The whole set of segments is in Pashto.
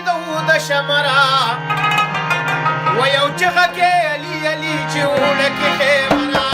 رسیدو د شمرا و یو چغه کې علی علی چې وړکې خیمرا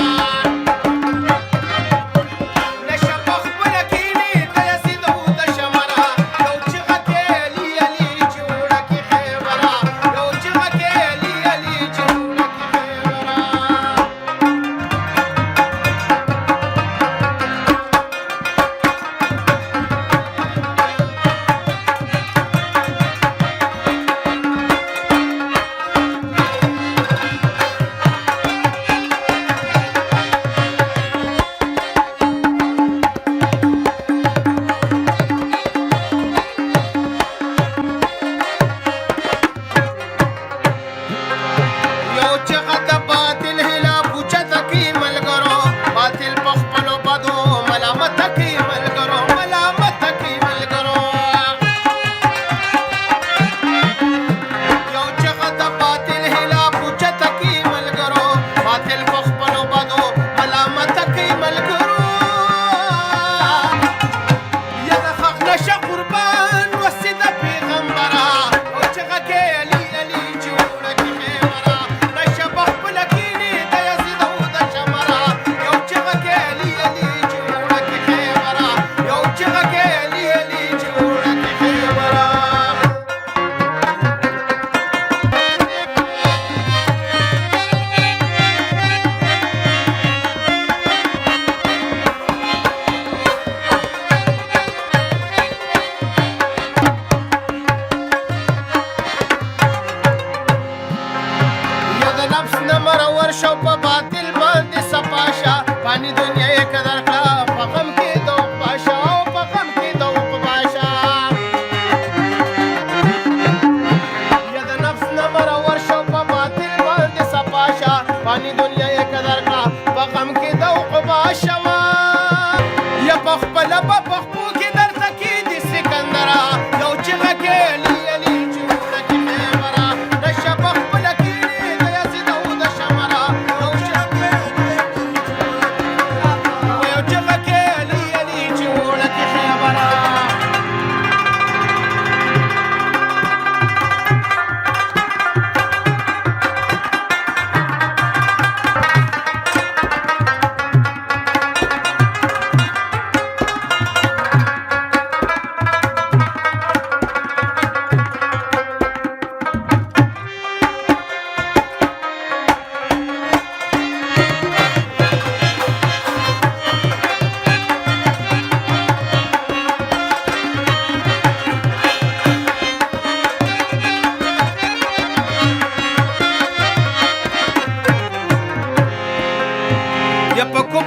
شو په باطل باندې سپاشا باندې دنیا یې قدر کړه په غم کې د پاشا او په غم کې د پاشا یا د نفس نه مرور شو په باطل باندې سپاشا باندې دنیا یې قدر کړه په غم کې د پاشا یا په خپل په خپو کې درته کې د سکندرا یو چغه کې علی علی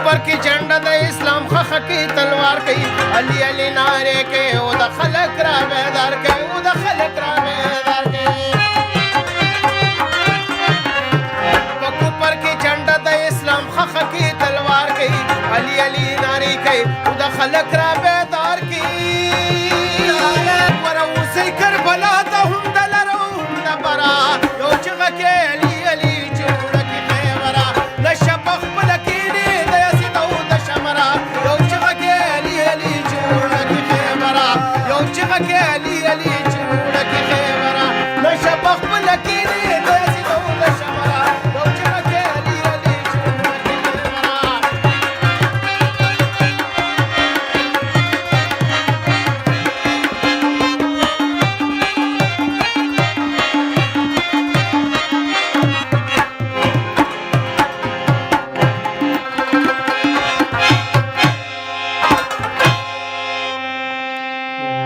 پر کی جنډه د اسلام خخ کی تلوار کوي علی علی ناره کوي او د خلق را بیدار کوي او د خلق را بیدار کوي پکو پر کی جنډه د اسلام خخ کی تلوار کوي علی علی ناره کوي او د خلق را